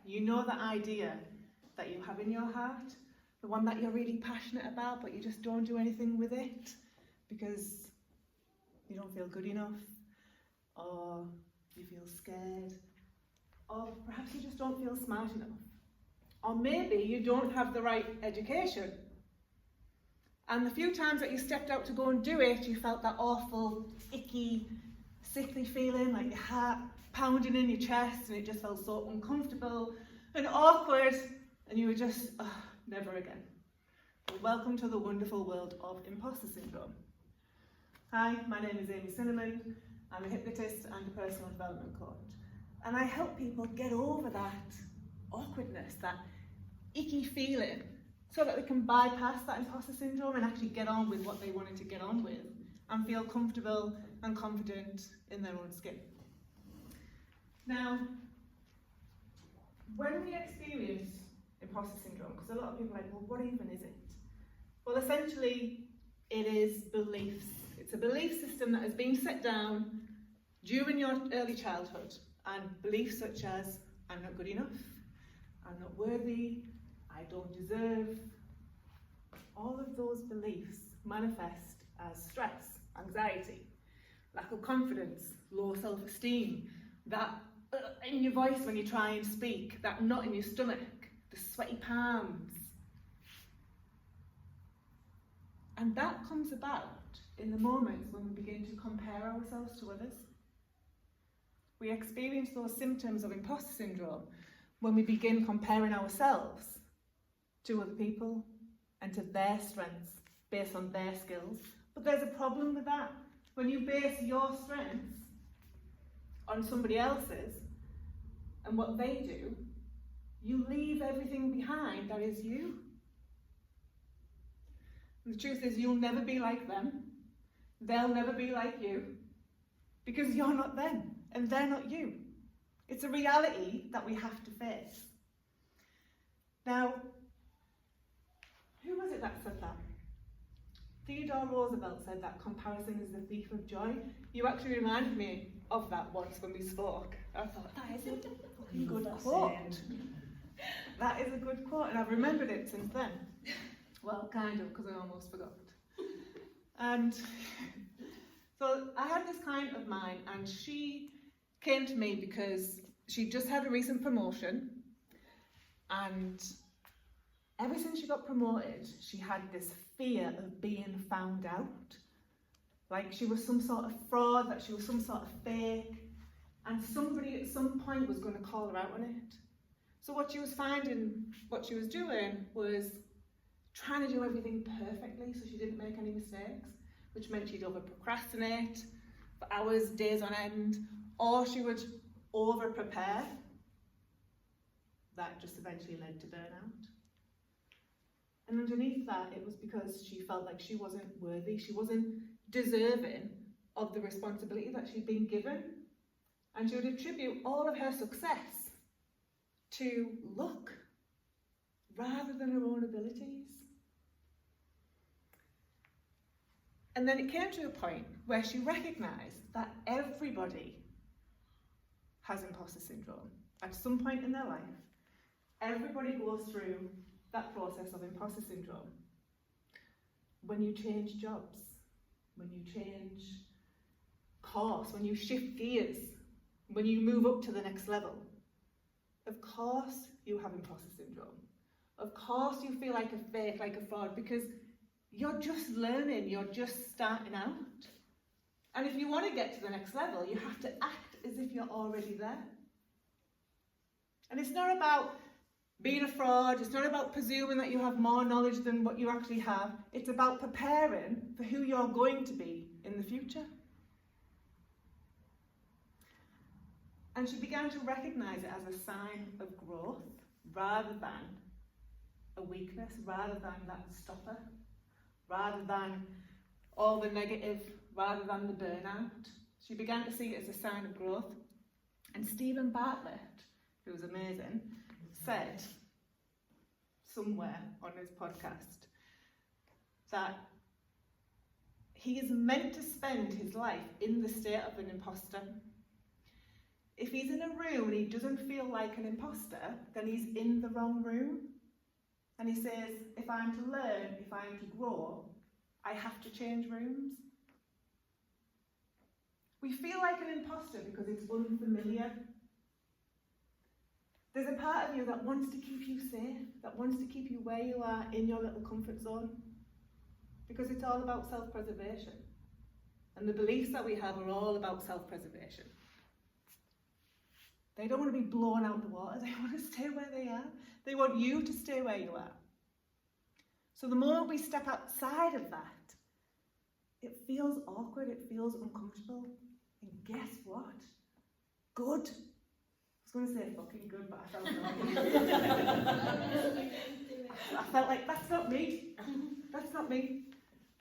You know the idea that you have in your heart, the one that you're really passionate about, but you just don't do anything with it because you don't feel good enough, or you feel scared, or perhaps you just don't feel smart enough. Or maybe you don't have the right education. And the few times that you stepped out to go and do it, you felt that awful, icky, sickly feeling, like your heart pounding in your chest, and it just felt so uncomfortable and awkward, and you were just, never again. Well, welcome to the wonderful world of imposter syndrome. Hi, my name is Amy Cinnamon. I'm a hypnotist and a personal development coach. And I help people get over that awkwardness, that icky feeling, so that we can bypass that imposter syndrome and actually get on with what they wanted to get on with and feel comfortable and confident in their own skin. Now, when we experience imposter syndrome, because a lot of people are like, well, what even is it? Well, essentially, it is beliefs. It's a belief system that has been set down during your early childhood, and beliefs such as, I'm not good enough, I'm not worthy, I don't deserve. All of those beliefs manifest as stress, anxiety, lack of confidence, low self-esteem, that in your voice when you try and speak, that knot in your stomach, the sweaty palms. And that comes about in the moments when we begin to compare ourselves to others. We experience those symptoms of imposter syndrome when we begin comparing ourselves to other people and to their strengths based on their skills. But there's a problem with that. When you base your strengths on somebody else's and what they do, you leave everything behind that is you. And the truth is, you'll never be like them. They'll never be like you, because you're not them and they're not you. It's a reality that we have to face. Now, who was it that said that? Theodore Roosevelt said that comparison is the thief of joy. You actually reminded me of that once when we spoke. I thought, that is a fucking good quote. That is a good quote, and I've remembered it since then. Well, kind of, because I almost forgot. And so I had this client of mine, and she came to me because she just had a recent promotion, and ever since she got promoted, she had this fear of being found out. Like she was some sort of fraud, that she was some sort of fake, and somebody at some point was going to call her out on it. So what she was finding, what she was doing was trying to do everything perfectly so she didn't make any mistakes, which meant she'd over procrastinate for hours, days on end, or she would over prepare. That just eventually led to burnout. And underneath that, it was because she felt like she wasn't worthy, she wasn't deserving of the responsibility that she'd been given. And she would attribute all of her success to luck rather than her own abilities. And then it came to a point where she recognised that everybody has imposter syndrome at some point in their life. Everybody goes through that process of imposter syndrome. When you change jobs, when you change course, when you shift gears, when you move up to the next level, of course you have imposter syndrome. Of course you feel like a fake, like a fraud, because you're just learning, you're just starting out. And if you want to get to the next level, you have to act as if you're already there. And it's not about being a fraud, it's not about presuming that you have more knowledge than what you actually have. It's about preparing for who you're going to be in the future. And she began to recognise it as a sign of growth rather than a weakness, rather than that stopper, rather than all the negative, rather than the burnout. She began to see it as a sign of growth. And Stephen Bartlett, who was amazing, said somewhere on his podcast that he is meant to spend his life in the state of an imposter. If he's in a room and he doesn't feel like an imposter, then he's in the wrong room. And he says, if I'm to learn, if I'm to grow, I have to change rooms. We feel like an imposter because it's unfamiliar. There's a part of you that wants to keep you safe, that wants to keep you where you are in your little comfort zone, because it's all about self-preservation. And the beliefs that we have are all about self-preservation. They don't want to be blown out the water, they want to stay where they are. They want you to stay where you are. So the moment we step outside of that, it feels awkward, it feels uncomfortable. And guess what? Good. I was going to say fucking good, but I felt like I felt like that's not me. That's not me.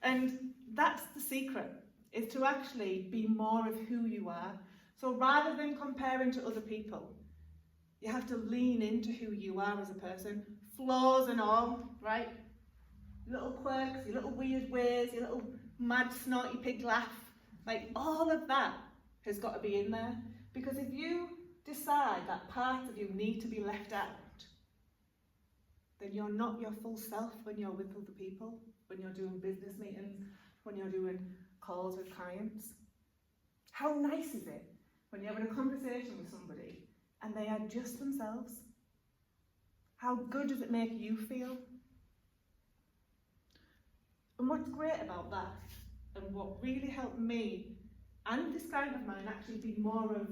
And that's the secret, is to actually be more of who you are. So rather than comparing to other people, you have to lean into who you are as a person, flaws and all, right? Little quirks, your little weird ways, your little mad snorty pig laugh, like all of that has got to be in there. Because if you decide that parts of you need to be left out, then you're not your full self when you're with other people, when you're doing business meetings, when you're doing calls with clients. How nice is it when you're having a conversation with somebody and they are just themselves? How good does it make you feel? And what's great about that, and what really helped me and this client of mine actually be more of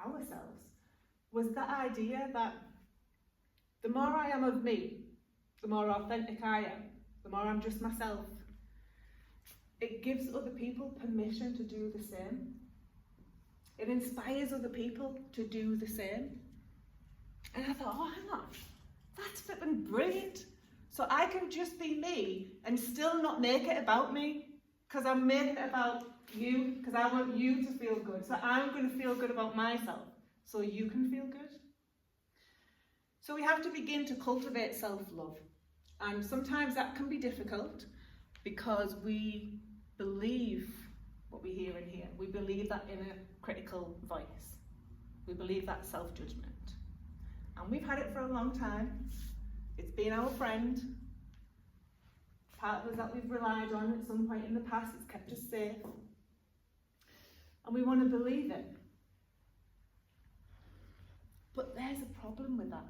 ourselves, was that idea that the more I am of me, the more authentic I am, the more I'm just myself, it gives other people permission to do the same. It inspires other people to do the same. And I thought, oh, hang on, that's flipping brilliant. So I can just be me and still not make it about me, because I'm making it about you, because I want you to feel good. So I'm going to feel good about myself, so you can feel good. So we have to begin to cultivate self-love. And sometimes that can be difficult because we believe what we hear in here. We believe that inner critical voice. We believe that self-judgment. And we've had it for a long time. It's been our friend. Part of us that we've relied on at some point in the past. It's kept us safe. And we want to believe it. But there's a problem with that.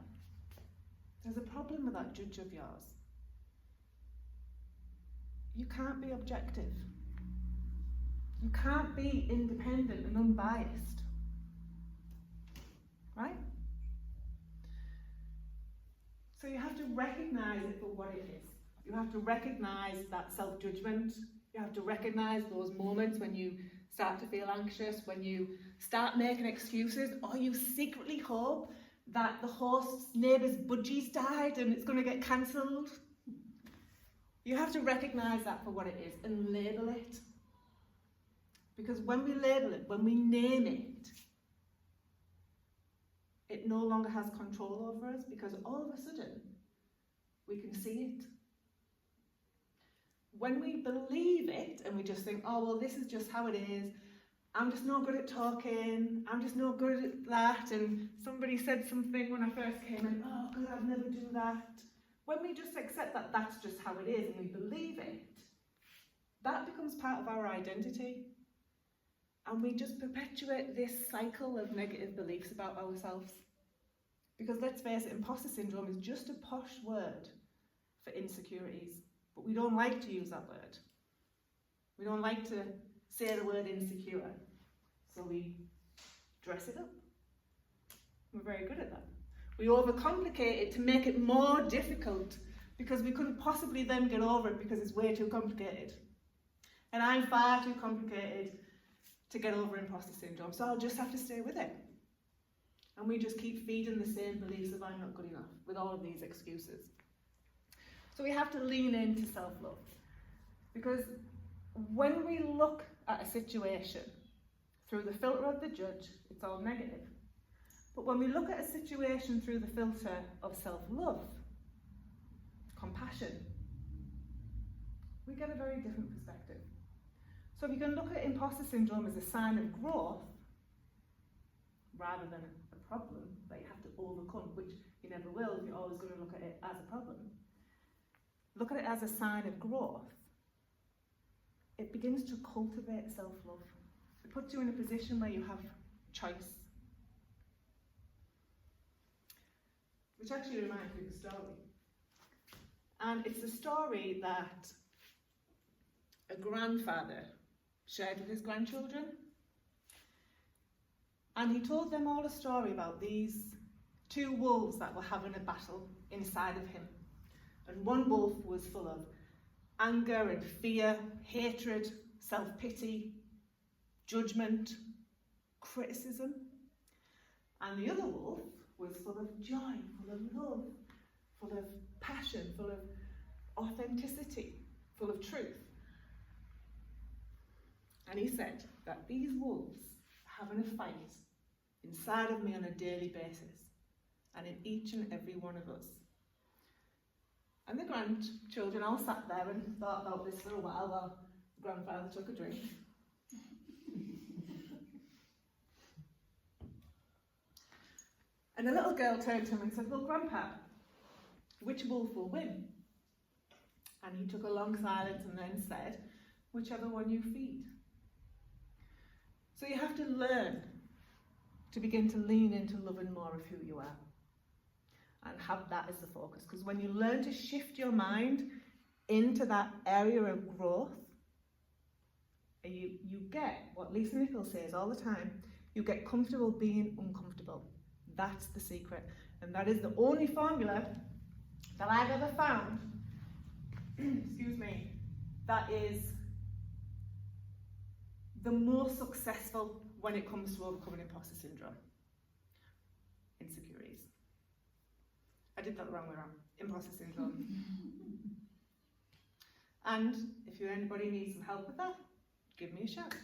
There's a problem with that judge of yours. You can't be objective. You can't be independent and unbiased. Right? So you have to recognise it for what it is. You have to recognise that self-judgment. You have to recognise those moments when you start to feel anxious, when you start making excuses, or you secretly hope that the host's neighbour's budgies died and it's going to get cancelled. You have to recognise that for what it is and label it. Because when we label it, when we name it, it no longer has control over us, because all of a sudden we can see it. When we believe it and we just think, oh, well, this is just how it is, I'm just not good at talking, I'm just not good at that, and somebody said something when I first came in, oh, God, I'd never do that. When we just accept that that's just how it is and we believe it, that becomes part of our identity. And we just perpetuate this cycle of negative beliefs about ourselves. Because let's face it, imposter syndrome is just a posh word for insecurities. But we don't like to use that word. We don't like to say the word insecure. So we dress it up. We're very good at that. We overcomplicate it to make it more difficult, because we couldn't possibly then get over it because it's way too complicated. And I'm far too complicated to get over imposter syndrome, so I'll just have to stay with it. And we just keep feeding the same beliefs of I'm not good enough with all of these excuses. So we have to lean into self-love, because when we look at a situation through the filter of the judge, it's all negative. But when we look at a situation through the filter of self-love, compassion, we get a very different perspective. So if you can look at imposter syndrome as a sign of growth, rather than a problem that you have to overcome, which you never will if you're always going to look at it as a problem. Look at it as a sign of growth. It begins to cultivate self-love. It puts you in a position where you have choice. Which actually reminds me of a story. And it's a story that a grandfather shared with his grandchildren. And he told them all a story about these two wolves that were having a battle inside of him. And one wolf was full of anger and fear, hatred, self-pity, judgment, criticism. And the other wolf was full of joy, full of love, full of passion, full of authenticity, full of truth. And he said that these wolves are having a fight inside of me on a daily basis, and in each and every one of us. And the grandchildren all sat there and thought about this for a while the grandfather took a drink. And a little girl turned to him and said, "Well, Grandpa, which wolf will win?" And he took a long silence and then said, "Whichever one you feed." So you have to learn to begin to lean into loving more of who you are and have that as the focus. Because when you learn to shift your mind into that area of growth, you get what Lisa Nichols says all the time, you get comfortable being uncomfortable. That's the secret. And that is the only formula that I've ever found, excuse me, that is the most successful when it comes to overcoming imposter syndrome. Insecurities. I did that the wrong way around. Imposter syndrome. And if anybody needs some help with that, give me a shout.